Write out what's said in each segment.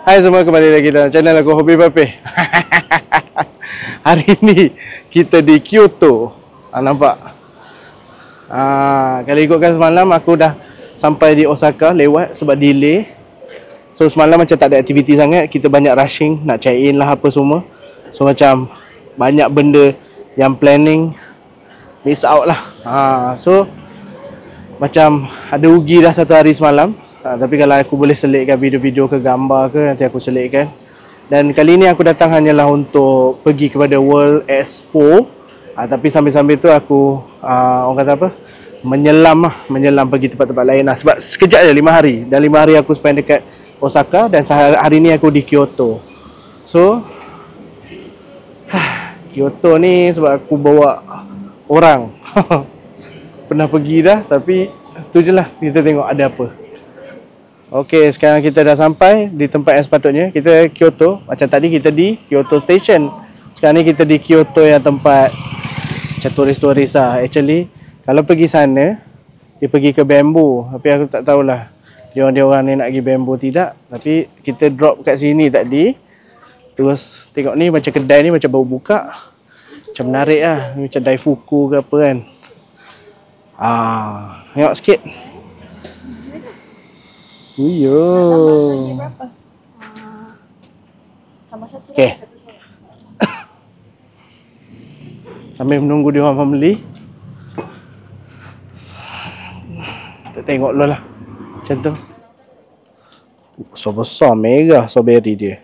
Hai semua, kembali lagi dalam channel aku Hobi Papih. Hari ni kita di Kyoto. Nampak? Kalau ikutkan semalam aku dah sampai di Osaka lewat sebab delay. So semalam macam tak ada aktiviti sangat. Kita banyak rushing nak check in lah apa semua. So macam banyak benda yang planning miss out lah. So macam ada rugi dah satu hari semalam. Tapi kalau aku boleh selitkan video-video ke gambar ke, nanti aku selitkan. Dan kali ni aku datang hanyalah untuk pergi kepada World Expo. Tapi sambil-sambil tu aku orang kata apa, menyelam pergi tempat-tempat lain lah. Sebab sekejap je 5 hari. Dan 5 hari aku spend dekat Osaka. Dan hari ni aku di Kyoto. So Kyoto ni sebab aku bawa orang. Pernah pergi dah, tapi tu je lah, kita tengok ada apa. Okey, sekarang kita dah sampai di tempat yang sepatutnya. Kita Kyoto. Macam tadi kita di Kyoto Station. Sekarang ni kita di Kyoto yang tempat macam turis-turis lah. Actually, kalau pergi sana, dia pergi ke Bamboo. Tapi aku tak tahulah dia orang ni nak pergi Bamboo tidak. Tapi kita drop kat sini tadi. Terus tengok ni macam kedai ni macam baru buka. Macam menarik lah. Ni macam Daifuku ke apa kan. Tengok sikit. Okay. Sambil menunggu dia orang membeli, kita tengok dulu lah. Macam tu. Besar-besar, merah strawberry dia.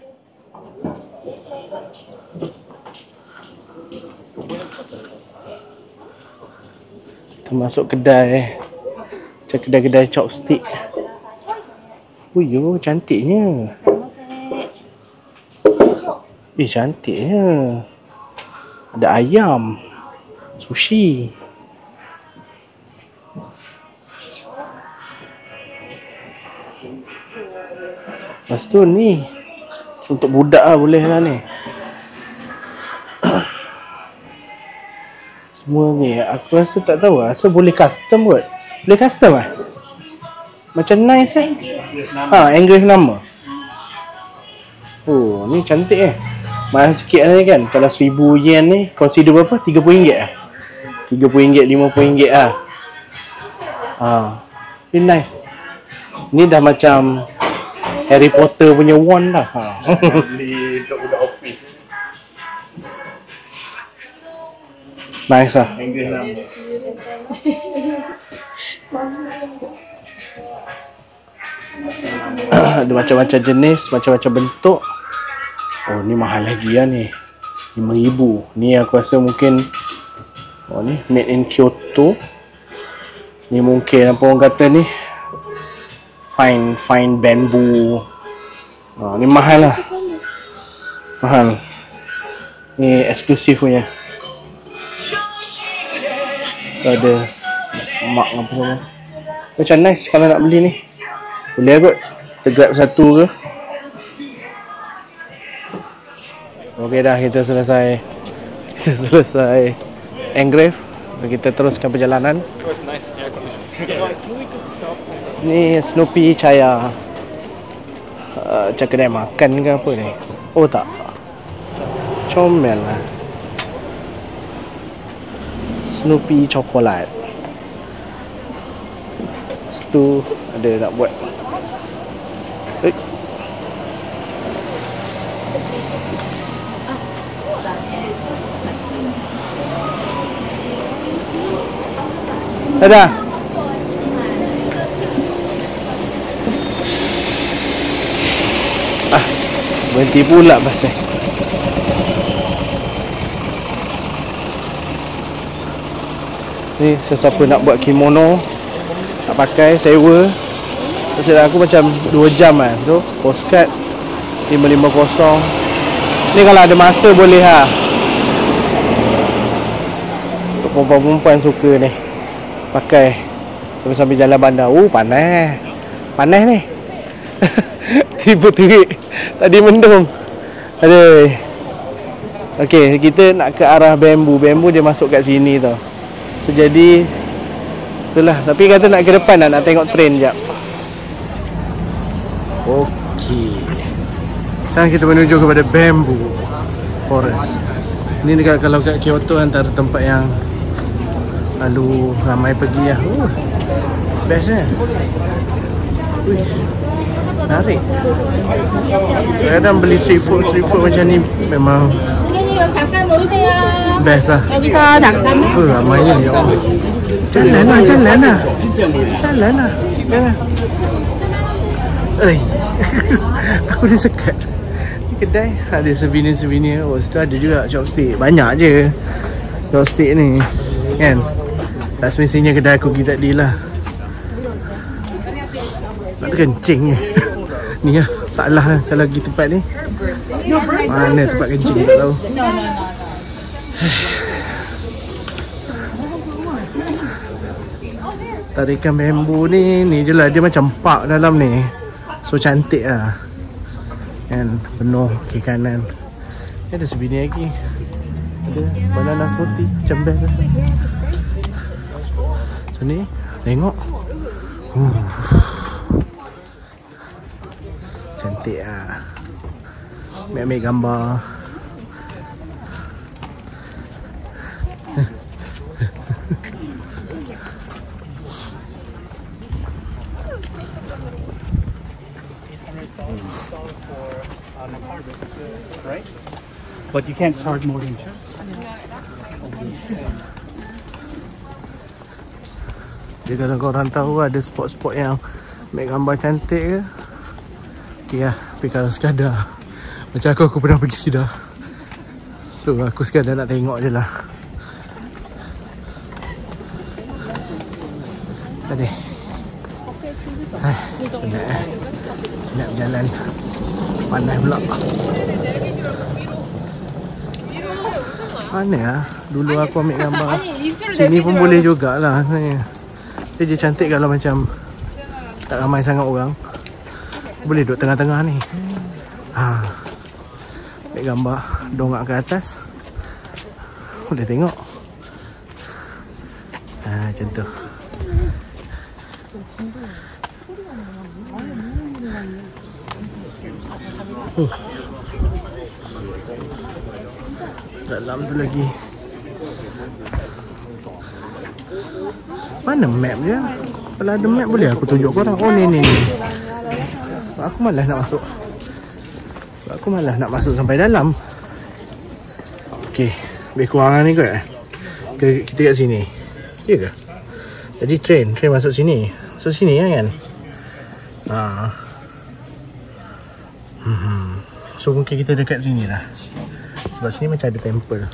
Kita masuk kedai. Macam kedai-kedai chopstick. Cantiknya. Cantiknya. Ada ayam. Sushi. Lepas tu ni untuk budak lah, boleh lah ni. Semua ni aku rasa tak tahu lah. Rasa boleh custom kot. Boleh custom lah. Macam nice kan. Engrave nama. Ni cantik mahal sikit ni kan. Kalau 1000 yen ni consider berapa? RM30 lah. RM30, RM50 lah. Ni nice. Ni dah macam Harry Potter punya wand dah. Beli untuk budak office. Nice lah. Engrave nama. Ada macam-macam jenis, macam-macam bentuk. Ni mahal lagi lah ni. RM5,000. Ni aku rasa mungkin ni made in Kyoto. Ni mungkin apa orang kata ni, fine bamboo. Ni mahal lah. Mahal. Ni eksklusif punya. So ada mak apa semua. Macam nice kalau nak beli ni. Boleh kot. Kita grab satu ke. Okey dah, kita selesai. Engrave. So kita teruskan perjalanan. Sini Snoopy Chaya. Macam kedai makan ke apa ni? Tak. Comel lah. Snoopy coklat. Situ ada nak buat. Dadah. Berhenti pula pasal. Ni sesiapa nak buat kimono, nak pakai, sewa. Terserah aku macam 2 jam kan. Tu postcard 550. Ni kalau ada masa boleh lah. Untuk perempuan-perempuan suka ni pakai sambil-sambil jalan bandar. Panas. Panas ni. Tiba terik. Tadi mendung. Aduh. Okey, kita nak ke arah Bamboo. Bamboo dia masuk kat sini tau. So jadi itulah. Tapi kata nak ke depan nak tengok train jap. Okey. Sekarang kita menuju kepada Bamboo Forest. Ini dekat, kalau kat Kyoto, antara tempat yang selalu ramai pergi lah. Best kan? Menarik. Kadang beli street food macam ni memang best lah. Ramainya ya Allah. Jalan lah. Jangan. Aku disekat. Ni kedai ada souvenir. Oh, situ ada juga chopstick. Banyak je chopstick ni kan. Tak semestinya kedai aku pergi tadi lah. Nak terkencing ni. Ni lah salah lah kalau pergi tempat ni. Mana tempat kencing tak tahu. Tarikan bambu ni je lah. Dia macam park dalam ni. So cantik lah kan, penuh kiri kanan. Ada sebini lagi. Ada banana smoothie. Macam best lah. So ni tengok. Cantik lah. Ambil gambar. Right? But you can't charge more than just. Jadi kalau korang tahu ada spot-spot yang ambil gambar cantik ke, okey lah. Tapi kalau sekadar macam aku pernah pergi dah, so aku sekadar nak tengok je lah. Tadi nak berjalan panas pula. Mana lah dulu aku ambil gambar. Sini pun boleh jugalah sebenarnya. Dia je cantik kalau macam tak ramai sangat orang. Boleh duduk tengah-tengah ni. Ambil gambar, dongak ke atas, boleh tengok. Macam tu. Dalam tu lagi. Mana map dia? Kalau ada map boleh aku tunjuk korang. Oh ni. Sebab aku malas nak masuk sampai dalam. Okey, lebih kurang ni kot. Kita kat sini. Ya ke? Jadi train masuk sini. Masuk sini kan? So mungkin kita dekat sini lah. Sebab sini macam ada temple.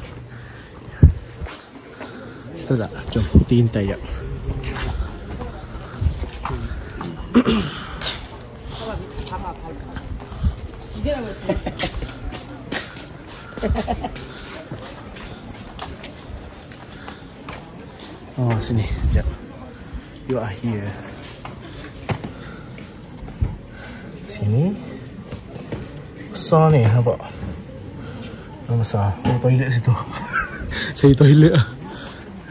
Tahu tak? Jom kita hintai jap. Oh sini, jap. You are here. Sini besar ni, nampak? Besar. Oh, toilet situ. Cari toilet lah.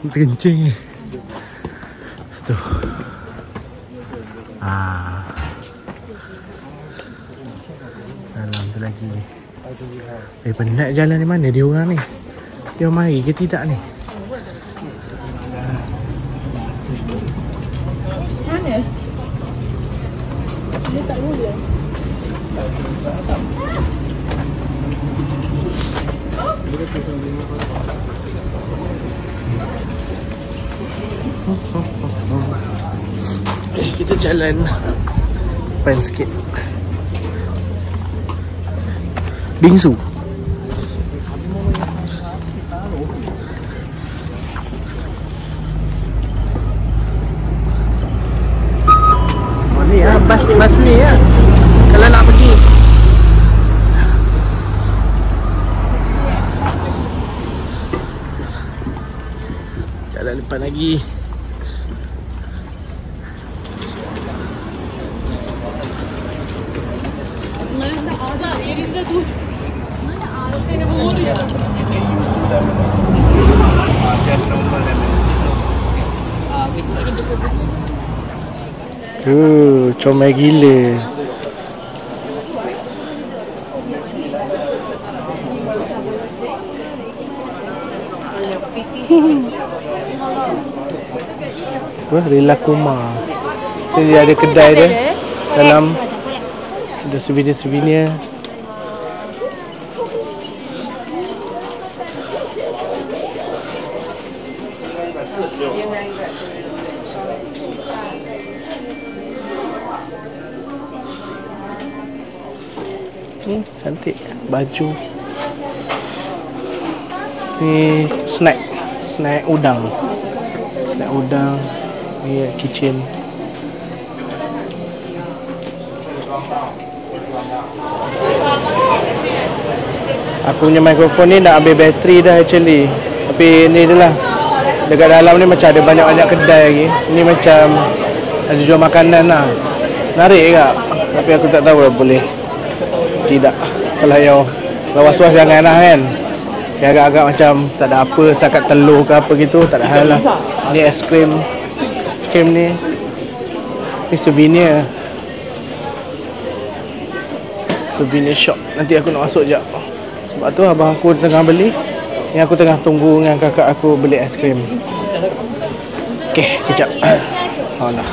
Terkencing ni. Situ. Dalam tu lagi. Penat jalan ni, mana dia orang ni? Dia mari ke tidak ni? Mana? Dia tak boleh. Kita jalan depan sikit. Bingsu. Oh ni ah, bas ni ya. Kalau nak pergi. Jalan depan lagi. Comel gila. Wah, Rilakuma. Sini ada kedai dia. Dalam ada souvenir-souvenir. Cantik baju. Ni snack udang. Ni kitchen. Aku punya mikrofon ni dah habis bateri dah actually. Tapi ni dia lah. Dekat dalam ni macam ada banyak-banyak kedai lagi. Ni macam ada jual makanan lah. Menarik tak? Tapi aku tak tahu lah boleh. Tidak. Kalau was-was jangan lah kan. Dia agak-agak macam tak ada apa, sakat telur ke apa gitu, tak ada hal lah. Ni es krim. Es krim ni. Ni souvenir. Souvenir shop. Nanti aku nak masuk sekejap. Sebab tu abang aku tengah beli. Yang aku tengah tunggu dengan kakak aku beli es krim. Okey, kejap. Alah.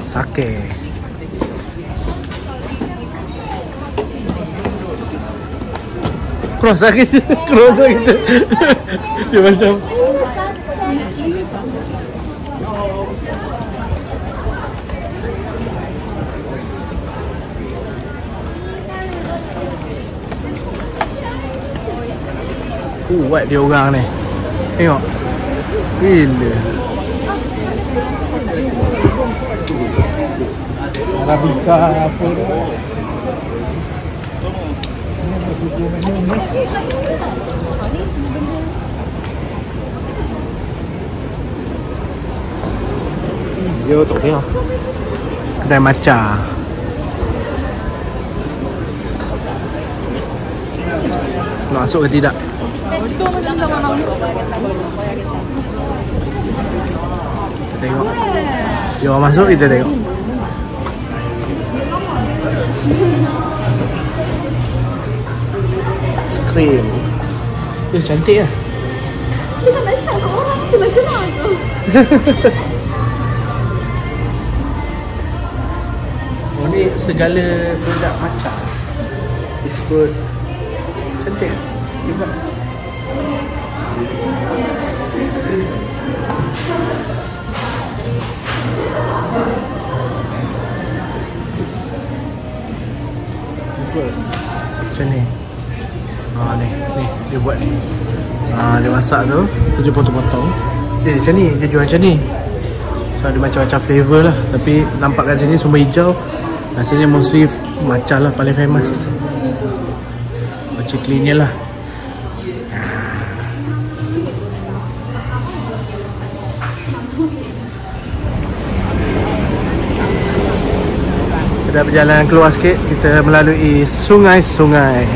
Sake. Cross sakit. Dia macam kuat dia orang ni. Tengok. Gila. Arabica apa tu? Dia tu tengok. Kedai matcha. Nak masuk ke tidak? Tengok. Dia orang masuk, kita tengok. Screen. Cantik lah. Kita nak shot orang tu lah kenal tu. Oh ni segala produk matcha. Biskut. Cantik. Juga. Macam ni. Ni dia buat ni. Dia masak tu, dia potong-potong. Dia macam ni, dia jual macam ni. So ada macam-macam flavor lah. Tapi nampak kat sini semua hijau. Rasanya mostly matcha lah paling famous. Macam cleannya lah. Kita berjalan keluar sikit, kita melalui sungai-sungai.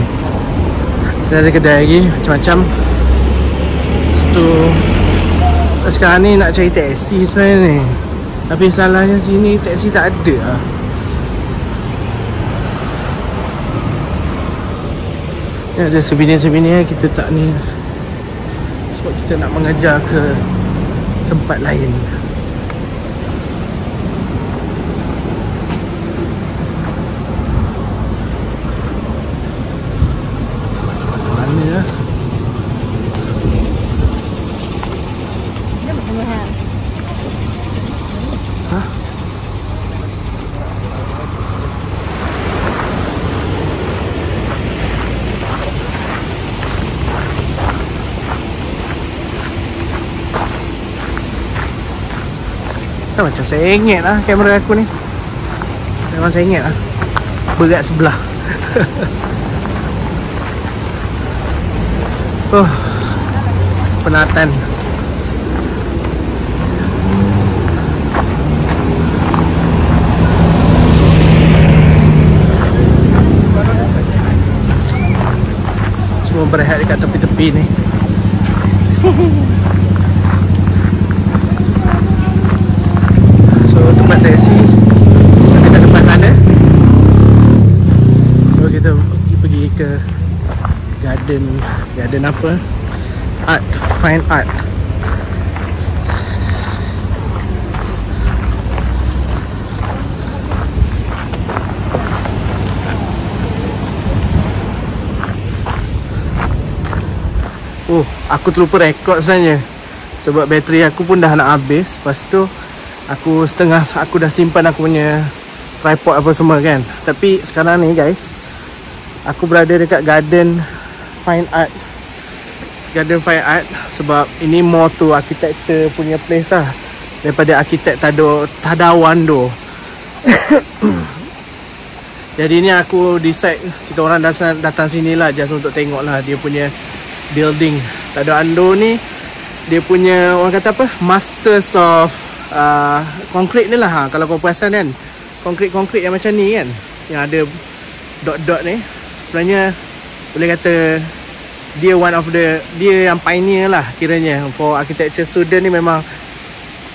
Sini ada kedai lagi, macam-macam. Situ sekarang ni nak cari taksi sebenarnya ni. Tapi salahnya sini taksi tak ada lah. Ni ada souvenir-souvenir kita tak ni. Sebab kita nak mengajar ke tempat lain. Macam sengit lah kamera aku ni. Memang sengit lah. Berat sebelah. Penatan. semua berehat dekat tepi-tepi ni. So tempat taksi dekat depan sana. So kita pergi ke garden apa? Art, fine art. Oh, aku terlupa rekod sebenarnya. Sebab bateri aku pun dah nak habis. Lepas tu aku dah simpan aku punya tripod apa semua kan. Tapi sekarang ni guys, aku berada dekat Garden Fine Art. Garden Fine Art sebab ini more to architecture punya place lah, daripada arkitek Tadawando. Jadi ni aku decide kita orang datang sini lah just untuk tengok lah dia punya building. Tadawando ni dia punya orang kata apa, masters of concrete ni lah. Kalau kau perasan kan, konkrit yang macam ni kan, yang ada dot-dot ni, sebenarnya boleh kata dia dia yang pioneer lah kiranya. For architecture student ni memang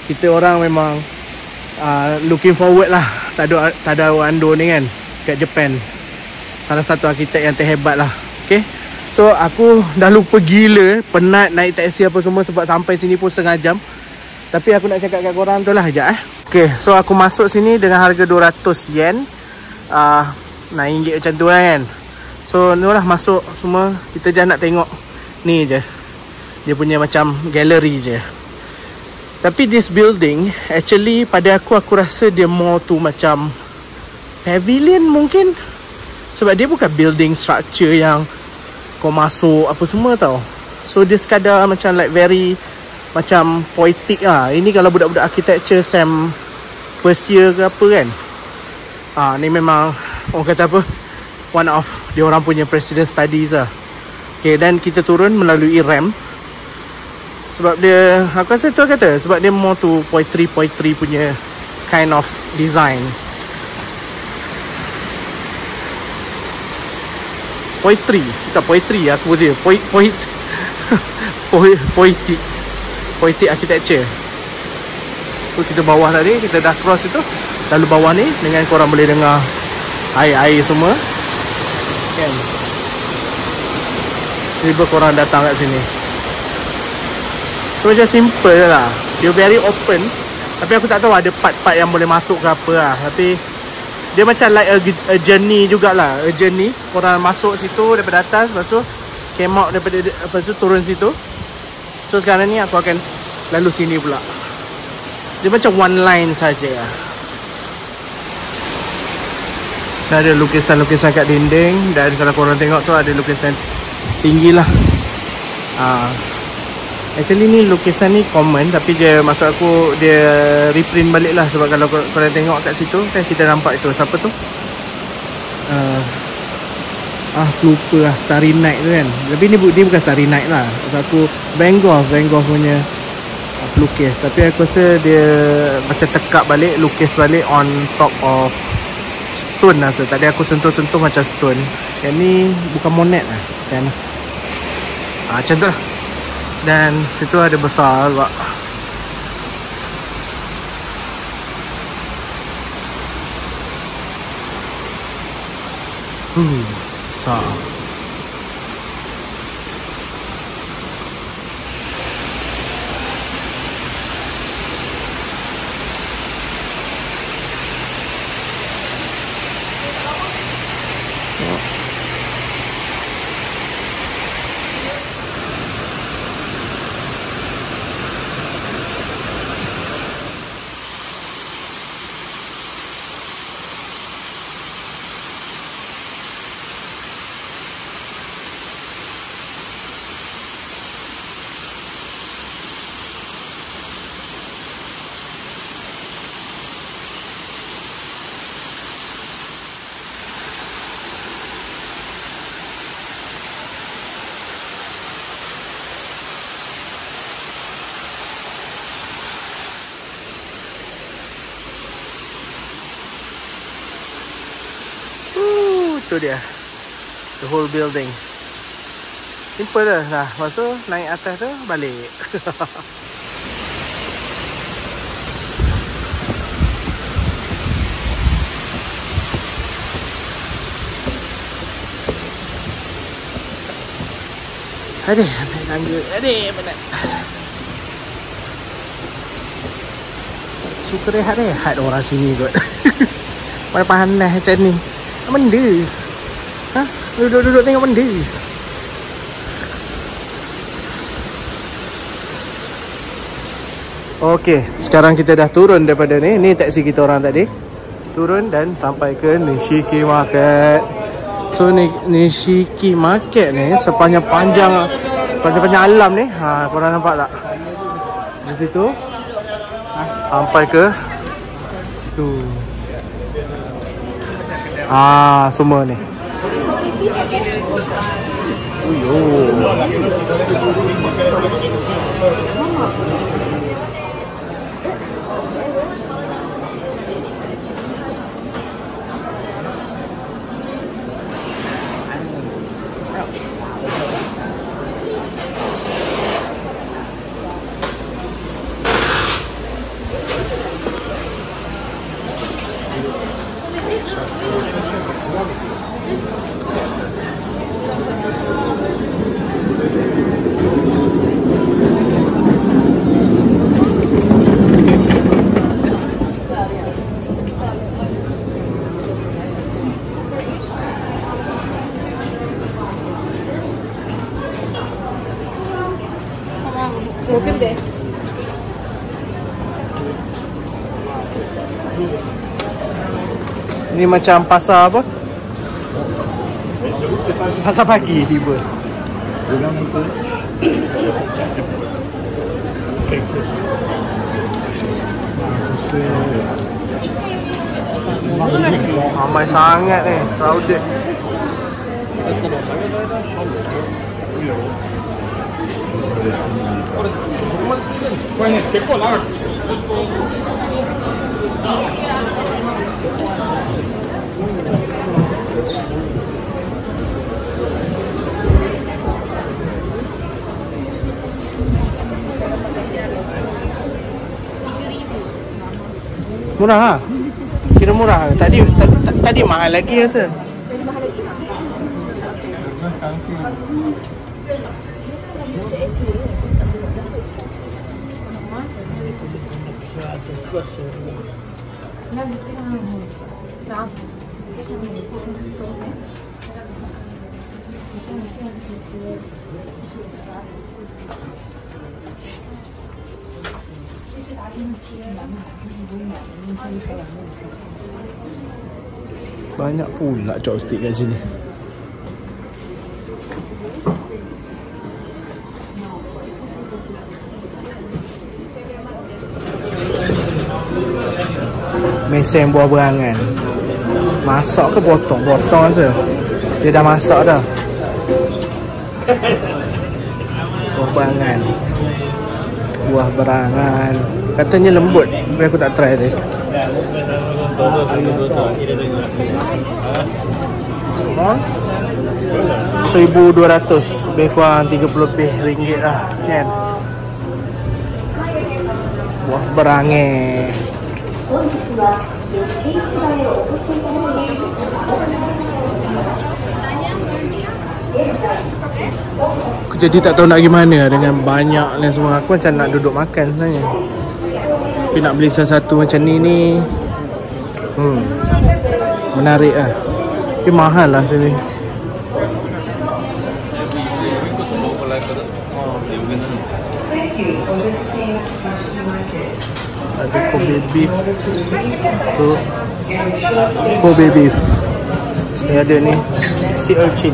kita orang memang looking forward lah Tadawando ni kan, kat Japan. Salah satu arkitek yang terhebat lah. Okay, so aku dah lupa gila, penat naik taksi apa semua sebab sampai sini pun setengah jam. Tapi aku nak cakap kat korang tu lah sekejap Okay, so aku masuk sini dengan harga 200 yen, RM9 macam tu lah kan. So ni lah masuk semua. Kita je nak tengok ni je, dia punya macam gallery je. Tapi this building actually pada aku rasa dia more to macam pavilion mungkin. Sebab dia bukan building structure yang kau masuk apa semua tau. So dia sekadar macam like very macam poetic lah. Ini kalau budak-budak architecture Sam first year ke apa kan, ni memang orang kata apa, one of dia orang punya president studies lah. Okay, dan kita turun melalui ramp. Sebab dia, aku rasa tu kata, sebab dia more to poetry punya kind of design. Poetry aku dia poetic architecture. So kita bawah tadi, kita dah cross itu, lalu bawah ni dengan korang boleh dengar air semua kan. Tiba korang datang kat sini, so macam simple je lah. Dia very open. Tapi aku tak tahu ada part-part yang boleh masuk ke apa lah. Tapi dia macam like a journey jugalah. A journey, korang masuk situ daripada atas, lepas tu came out daripada, lepas tu turun situ. So sekarang ni aku akan lalu sini pula. Dia macam one line saja. Ada lukisan-lukisan kat dinding. Dan kalau korang tengok tu ada lukisan tinggi lah. Actually ni lukisan ni common, tapi dia, maksud aku dia reprint balik lah. Sebab kalau korang tengok kat situ kan, kita nampak itu siapa tu, lupa lah, Starry Night tu kan. Tapi ni bukan Starry Night lah. Maksud aku Van Gogh punya pelukis. Tapi aku rasa dia macam tekak balik, lukis balik on top of stone lah. So tadi aku sentuh-sentuh macam stone. Yang ni bukan Monet lah kan. Macam tu lah. Dan situ ada besar juga. Besar. Itu dia, the whole building. Simple dah. Nah, lepas tu naik atas tu balik. Aduh, naik tangga. Aduh, penat. Suka rehat orang sini kot. Mana panas macam ni. Benda. Ha? Duduk-duduk tengok benda. Okey, sekarang kita dah turun daripada ni. Ni taksi kita orang tadi. Turun dan sampai ke Nishiki Market. So Nishiki Market ni sepanjang alam ni. Ha, korang nampak tak? Di situ. Sampai ke situ. Ah, semua ni. Uyo. Ni macam pasar apa? Pasar pagi tiba. Ramai sangat ni, crowded. Murah ha? Kira murah. Tadi mahal lagi rasa. Banyak pula chopstick kat sini. Mesin buah berangan. Masak ke potong? Potong rasa. Dia dah masak dah. Buah berangan. Buah berangan. Katanya lembut. Tapi aku tak try tadi. Semua 1,200. Lebih kurang 30 lebih ringgit lah kan. Buah berangan. Aku jadi tak tahu nak pergi mana dengan banyak ni semua. Aku macam nak duduk makan sebenarnya. Tapi nak beli satu macam ni menarik lah. Tapi mahal lah sini. Ada Kobe beef tu, Kobe beef. Sini ada ni sea urchin,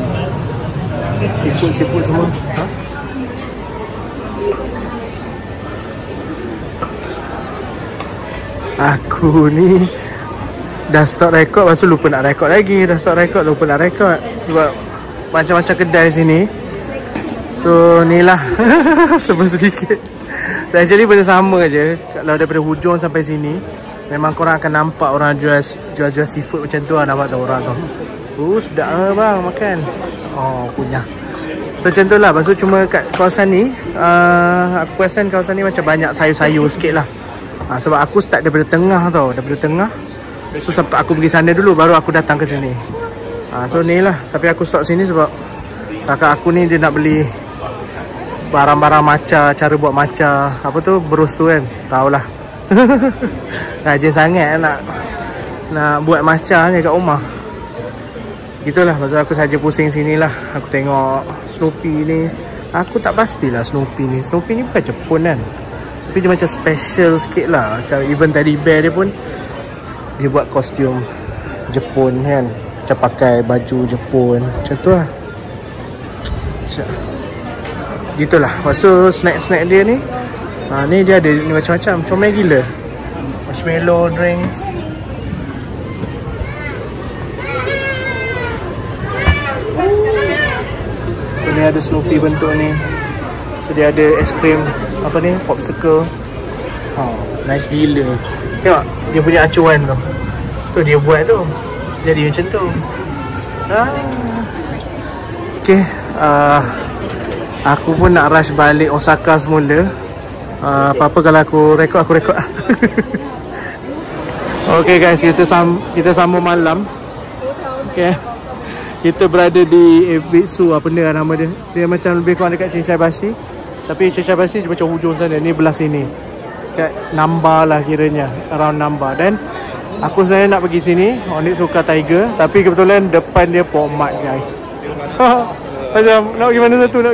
seafood semua. Ha? Aku ni dah start record, lepas tu lupa nak record lagi. Dah start record, lupa nak record. Sebab macam-macam kedai sini. So ni lah sebelum sedikit. Dan actually benda sama je. Kalau daripada hujung sampai sini, memang korang akan nampak orang jual seafood macam tu lah. Nampak tak orang tu? Sedap lah bang makan. Oh kunyah. So macam tu lah. Lepas tu cuma kat kawasan ni aku perasan kawasan ni macam banyak sayur-sayur sikit lah. Sebab aku start daripada tengah tau. Daripada tengah. So sampai aku pergi sana dulu, baru aku datang ke sini. So ni lah. Tapi aku stop sini sebab kakak aku ni dia nak beli barang-barang matcha, cara buat matcha. Apa tu, brus tu kan. Tahulah. Rajin sangat nak buat matcha ni kat rumah. Gitulah, pasal aku saja pusing sini lah. Aku tengok Snoopy ni. Aku tak pastilah Snoopy ni bukan Jepun kan. Tapi dia macam special sikit lah. Macam even teddy bear dia pun dia buat kostum Jepun kan. Macam pakai baju Jepun. Macam tu lah. Gitulah. Lepas tu snack-snack dia ni, ni dia ada ni macam-macam. Comel gila. Marshmallow drinks. So ni ada Snoopy bentuk ni. So dia ada es krim apa ni, popsicle. Nice gila. Tengok dia punya acuan tu. Tu dia buat tu. Jadi macam tu. Okay. Aku pun nak rush balik Osaka semula. Apa-apa kalau aku rekod Okay guys, kita sambung malam. Okay, kita berada di Ebitsu, apa dia nama dia. Dia macam lebih kurang dekat Shinsaibashi. Tapi Shinsaibashi macam hujung sana. Ni belah sini, kat Namba lah kiranya, around Namba. Dan aku sebenarnya nak pergi sini Onitsuka Tiger, tapi kebetulan depan dia Pokmart guys. Macam nak pergi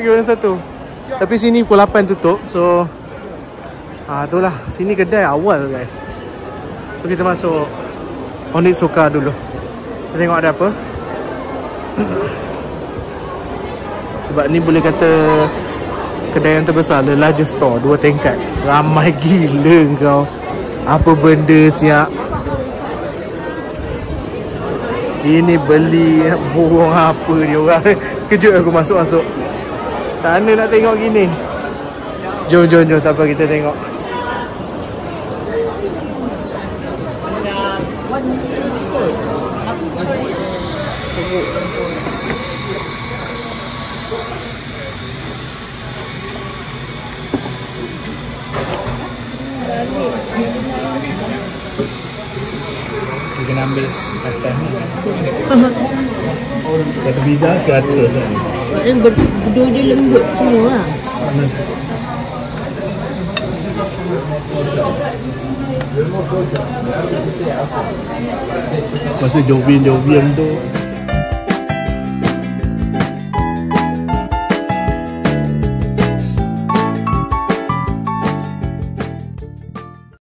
mana satu. Tapi sini pukul 8 tutup. So itulah, sini kedai awal guys. So kita masuk Onitsuka dulu. Kita tengok ada apa. Sebab ni boleh kata kedai yang terbesar, the largest store, 2 tingkat. Ramai gila kau. Apa benda siap. Ini beli borong apa dia orang. Kejut aku masuk. Sana nak tengok gini. Jom, tak apa, kita tengok. Dia kena ambil atas ni. Satu beza ke atas kan? Berdua dia lembut semua lah. Masa Jovian tu